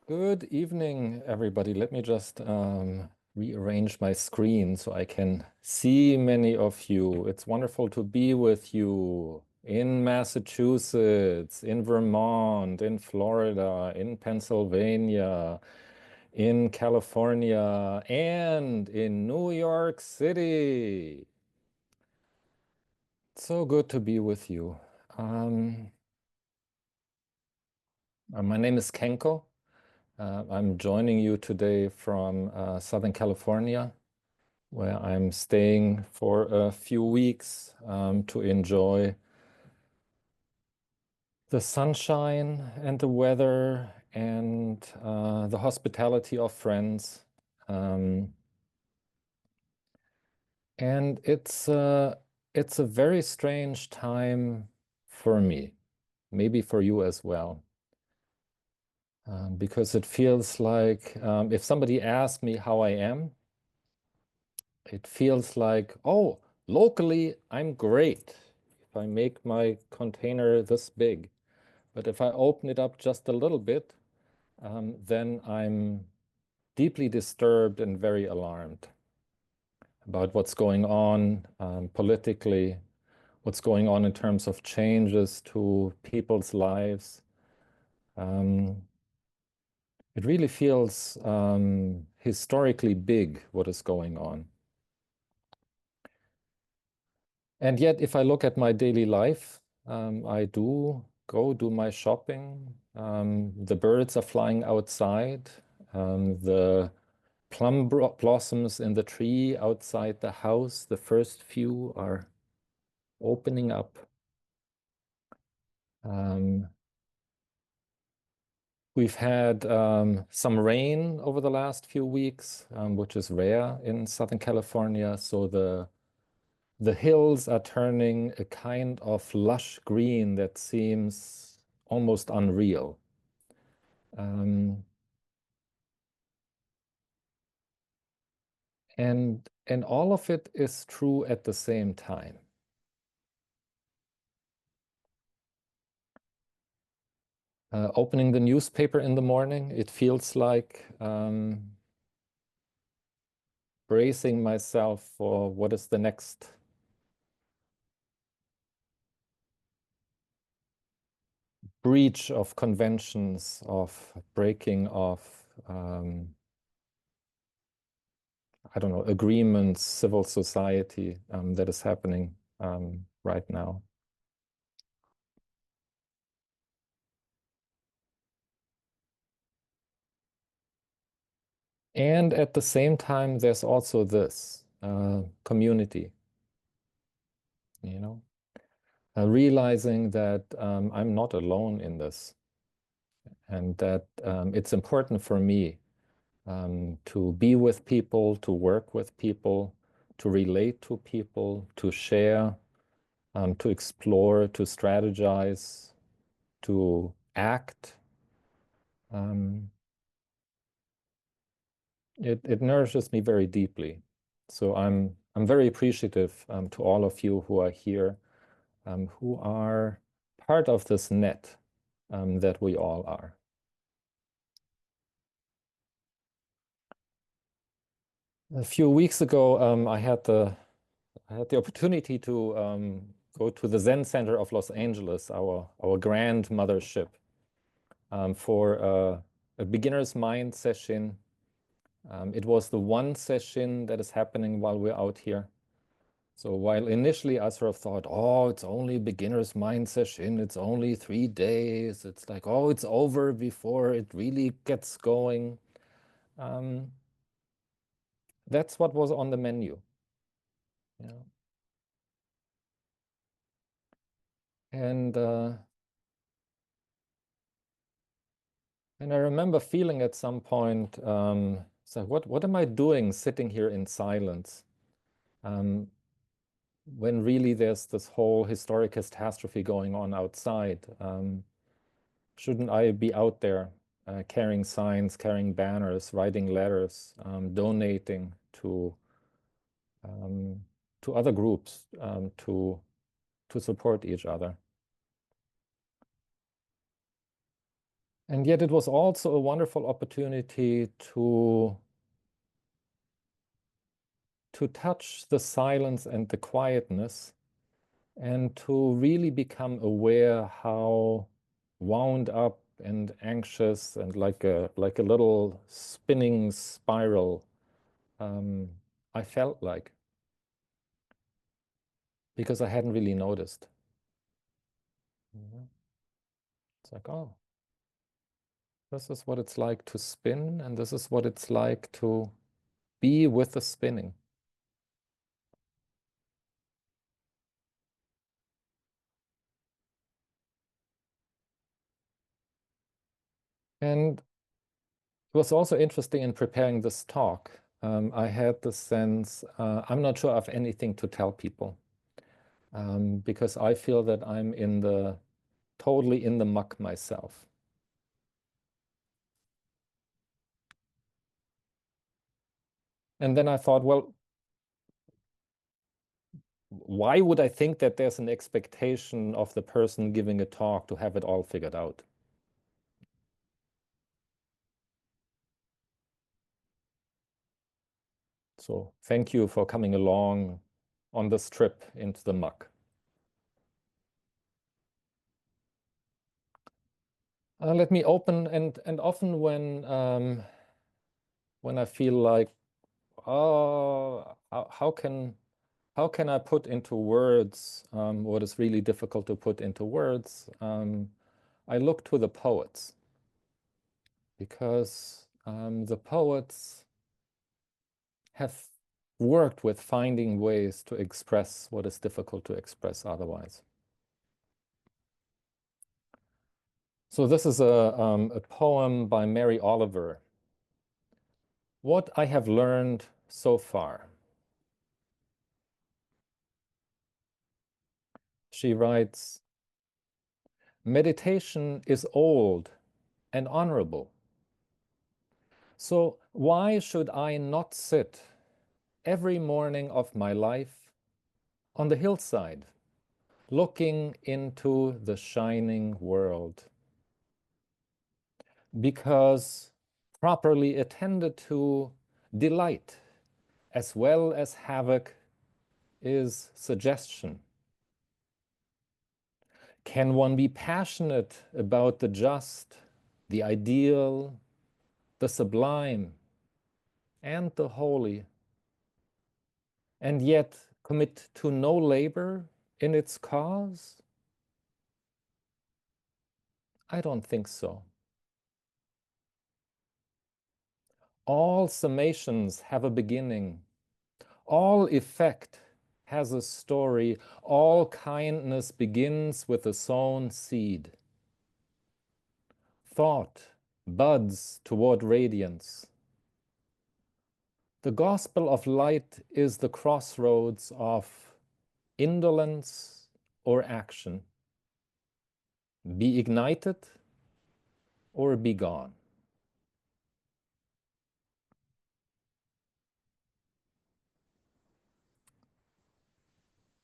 Good evening, everybody. Let me just rearrange my screen so I can see many of you. It's wonderful to be with you in Massachusetts, in Vermont, in Florida, in Pennsylvania, in California, and in New York City. So good to be with you. Um, my name is Kenko. I'm joining you today from Southern California, where I'm staying for a few weeks to enjoy the sunshine and the weather and the hospitality of friends. Um, and it's a very strange time for me, maybe for you as well. Because it feels like if somebody asked me how I am, it feels like, oh, locally, I'm great if I make my container this big. But if I open it up just a little bit, then I'm deeply disturbed and very alarmed about what's going on politically, what's going on in terms of changes to people's lives. Um, it really feels historically big what is going on. And yet, if I look at my daily life, I do go do my shopping. The birds are flying outside. The blossoms in the tree outside the house, the first few are opening up. Um, we've had some rain over the last few weeks, which is rare in Southern California. So the hills are turning a kind of lush green that seems almost unreal. Um, and all of it is true at the same time. Opening the newspaper in the morning, it feels like bracing myself for what is the next breach of conventions, of breaking of, I don't know, agreements, civil society that is happening right now. And at the same time, there's also this community, you know, realizing that I'm not alone in this and that it's important for me to be with people, to work with people, to relate to people, to share, to explore, to strategize, to act. Um, it nourishes me very deeply. So I'm very appreciative to all of you who are here, who are part of this net that we all are. A few weeks ago, I had the opportunity to go to the Zen Center of Los Angeles, our grand mothership, for a beginner's mind session. It was the one session that is happening while we're out here. So while initially I sort of thought, oh, it's only beginner's mind session, it's only 3 days, it's like, oh, it's over before it really gets going. Um, that's what was on the menu. Yeah. And and I remember feeling at some point, so what am I doing sitting here in silence? Um, when really there's this whole historic catastrophe going on outside. Shouldn't I be out there carrying signs, carrying banners, writing letters, donating um, to other groups to support each other? And yet it was also a wonderful opportunity to touch the silence and the quietness and to really become aware how wound up and anxious and like a little spinning spiral I felt like, because I hadn't really noticed. Mhm. It's like, oh, this is what it's like to spin, and this is what it's like to be with the spinning. And it was also interesting in preparing this talk. I had the sense, I'm not sure of anything to tell people, because I feel that I'm totally in the muck myself. And then I thought, well, why would I think that there's an expectation of the person giving a talk to have it all figured out? So thank you for coming along on this trip into the muck. Let me open, and often when I feel like, oh, how can I put into words what is really difficult to put into words? I look to the poets, because the poets have worked with finding ways to express what is difficult to express otherwise. So this is a poem by Mary Oliver. What I have learned so far. She writes, meditation is old and honorable. So why should I not sit every morning of my life on the hillside, looking into the shining world? Because properly attended to, delight as well as havoc is suggestion. Can one be passionate about the just, the ideal, the sublime, and the holy, and yet commit to no labor in its cause? I don't think so. All summations have a beginning. All effect has a story. All kindness begins with a sown seed. Thought buds toward radiance. The gospel of light is the crossroads of indolence or action. Be ignited or be gone.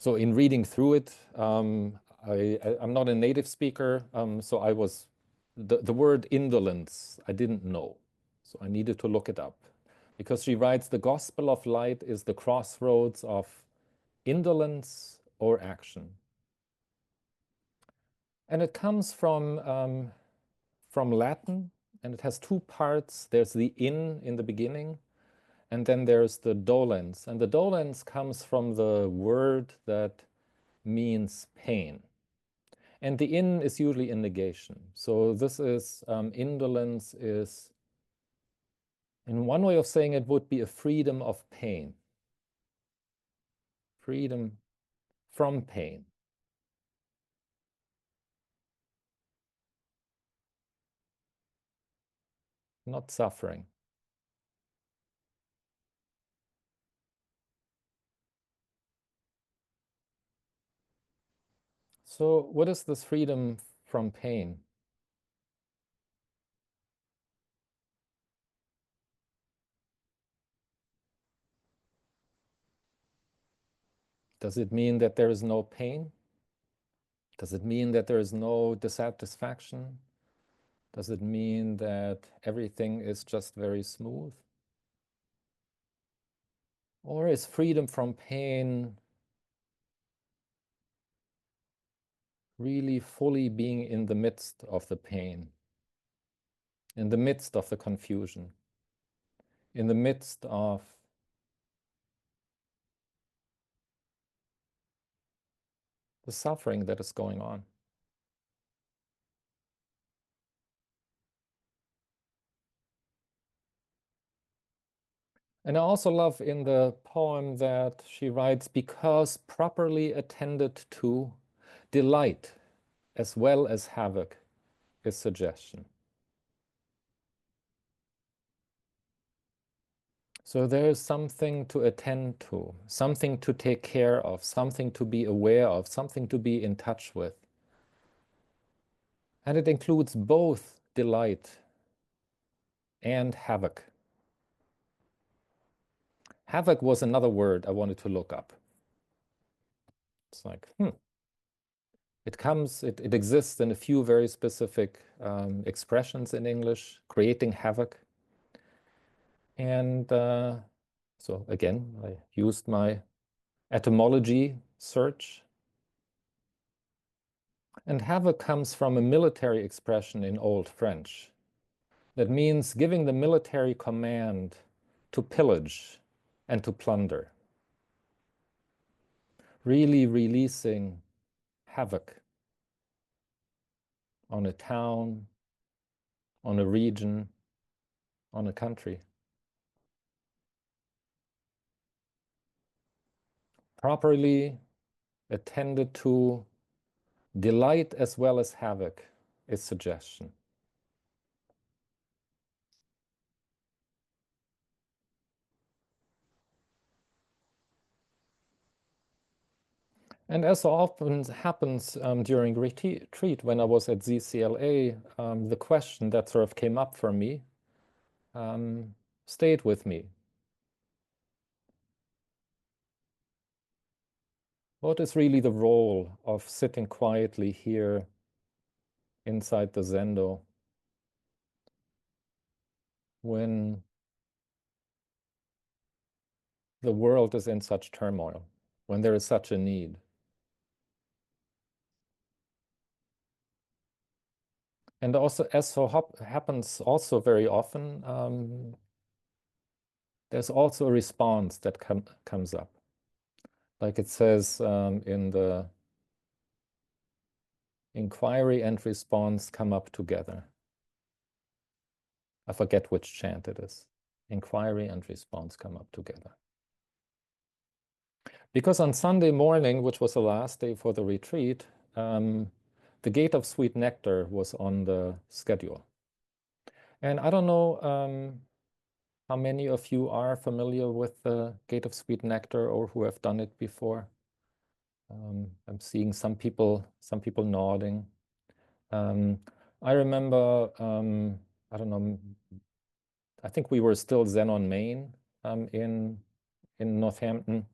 So in reading through it, I'm not a native speaker, so the word indolence, I didn't know. So I needed to look it up. Because she writes, the gospel of light is the crossroads of indolence or action. And it comes from Latin, and it has two parts. There's the in the beginning, and then there's the dolens. And the dolens comes from the word that means pain. And the in is usually in negation. So this is, indolence is, in one way of saying it, would be a freedom of pain. Freedom from pain. Not suffering. So what is this freedom from pain? Does it mean that there is no pain? Does it mean that there is no dissatisfaction? Does it mean that everything is just very smooth? Or is freedom from pain really fully being in the midst of the pain, in the midst of the confusion, in the midst of the suffering that is going on? And I also love in the poem that she writes, because properly attended to, delight as well as havoc is suggestion. So there is something to attend to, something to take care of, something to be aware of, something to be in touch with. And it includes both delight and havoc. Havoc was another word I wanted to look up. It's like, it exists in a few very specific expressions in English, creating havoc. And so again, I used my etymology search. And havoc comes from a military expression in Old French. That means giving the military command to pillage and to plunder. Really releasing havoc on a town, on a region, on a country. Properly attended to, delight as well as havoc is suggestion. And as so often happens during retreat, when I was at ZCLA, the question that sort of came up for me stayed with me. What is really the role of sitting quietly here inside the Zendo when the world is in such turmoil, when there is such a need? And also, as so happens also very often, there's also a response that comes up. Like it says in the inquiry and response come up together. I forget which chant it is. Inquiry and response come up together. Because on Sunday morning, which was the last day for the retreat, the Gate of Sweet Nectar was on the schedule. And I don't know how many of you are familiar with the Gate of Sweet Nectar or who have done it before. I'm seeing some people nodding. I remember, I don't know, I think we were still Zen on Main in Northampton.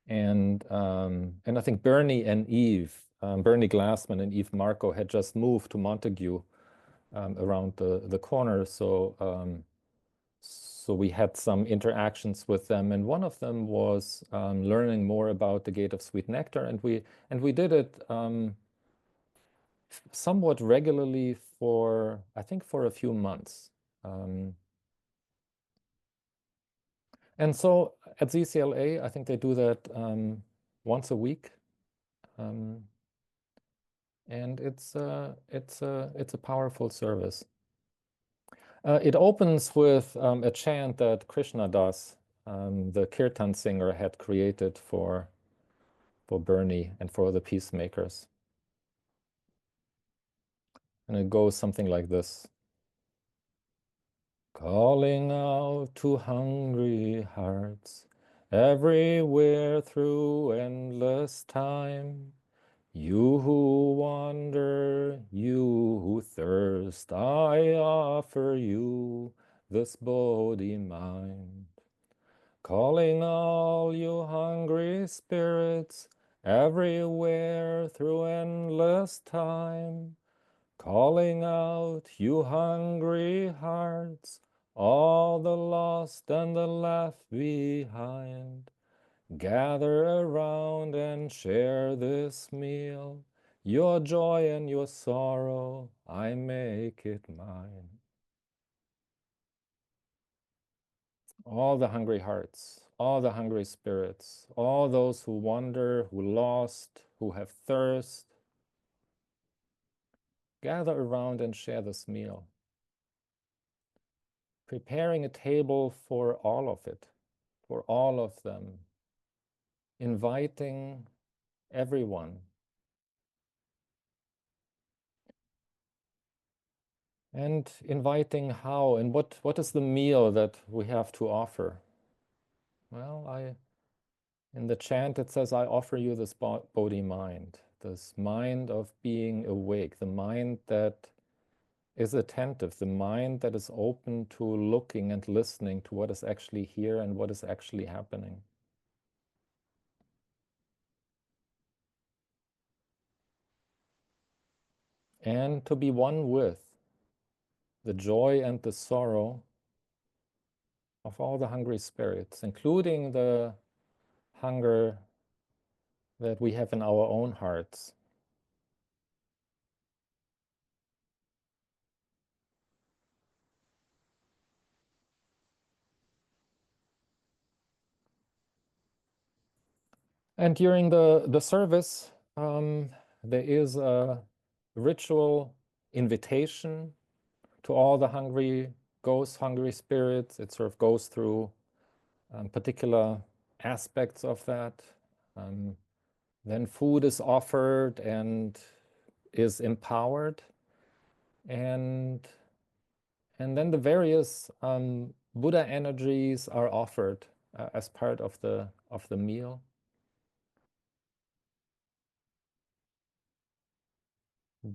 And I think Bernie and Eve, Bernie Glassman and Eve Marco had just moved to Montague around the corner. So so we had some interactions with them, and one of them was learning more about the Gate of Sweet Nectar, and we did it somewhat regularly for, I think, for a few months. And so at ZCLA, I think they do that once a week. And it's a powerful service. It opens with a chant that Krishna Das, the kirtan singer, had created for Bernie and for the peacemakers. And it goes something like this. Calling out to hungry hearts everywhere through endless time. You who wander, you who thirst, I offer you this Bodhi mind. Calling all you hungry spirits everywhere through endless time. Calling out, you hungry hearts, all the lost and the left behind. Gather around and share this meal. Your joy and your sorrow, I make it mine. All the hungry hearts, all the hungry spirits, all those who wander, who lost, who have thirst, gather around and share this meal. Preparing a table for all of it, for all of them, inviting everyone. And inviting how and what is the meal that we have to offer? Well, in the chant it says, I offer you this Bodhi mind, this mind of being awake, the mind that is attentive, the mind that is open to looking and listening to what is actually here and what is actually happening. And to be one with the joy and the sorrow of all the hungry spirits, including the hunger that we have in our own hearts. And during the service, there is a ritual invitation to all the hungry ghosts, hungry spirits. It sort of goes through particular aspects of that. Then food is offered and is empowered. And then the various Buddha energies are offered as part of the meal.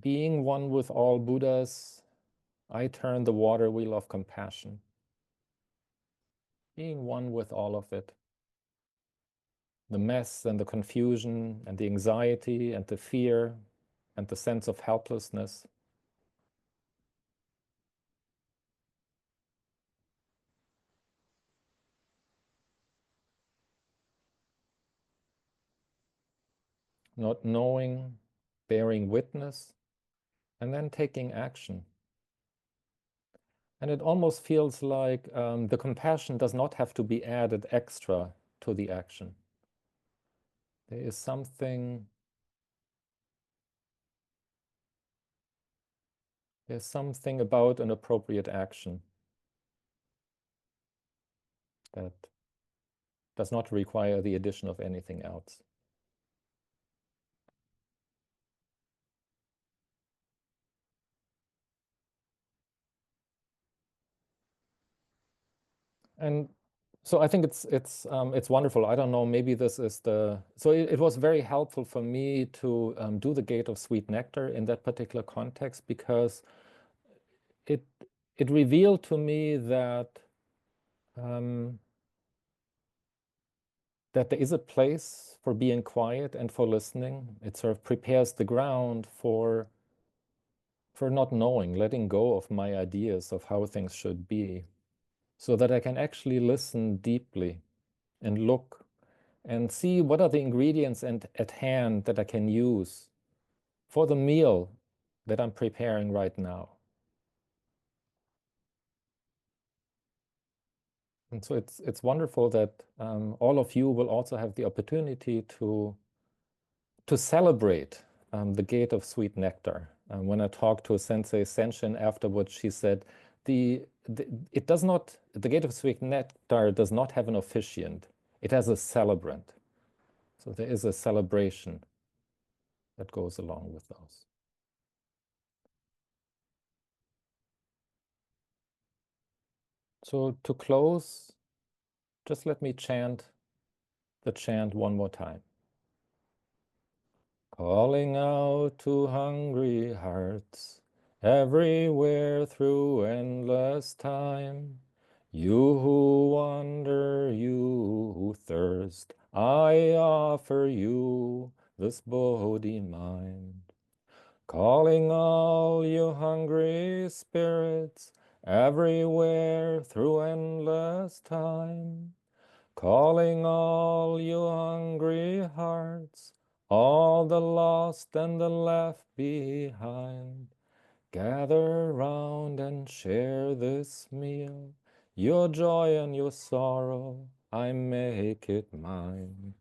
Being one with all Buddhas, I turn the water wheel of compassion. Being one with all of it. The mess and the confusion and the anxiety and the fear and the sense of helplessness. Not knowing, bearing witness, and then taking action. And it almost feels like the compassion does not have to be added extra to the action. There is there's something about an appropriate action that does not require the addition of anything else. And so I think it's wonderful. I don't know, maybe this is so it was very helpful for me to do the Gate of Sweet Nectar in that particular context, because it revealed to me that that there is a place for being quiet and for listening. It sort of prepares the ground for not knowing, letting go of my ideas of how things should be, so that I can actually listen deeply and look and see what are the ingredients at hand that I can use for the meal that I'm preparing right now. And so it's wonderful that all of you will also have the opportunity to celebrate the Gate of Sweet Nectar. When I talked to Sensei Senshin afterwards, she said, the Gate of Sweet Nectar does not have an officiant. It has a celebrant. So there is a celebration that goes along with those. So to close, just let me chant the chant one more time. Calling out to hungry hearts everywhere through endless time. You who wander, you who thirst, I offer you this Bodhi mind. Calling all you hungry spirits everywhere through endless time. Calling all you hungry hearts, all the lost and the left behind. Gather round and share this meal. Your joy and your sorrow, I make it mine.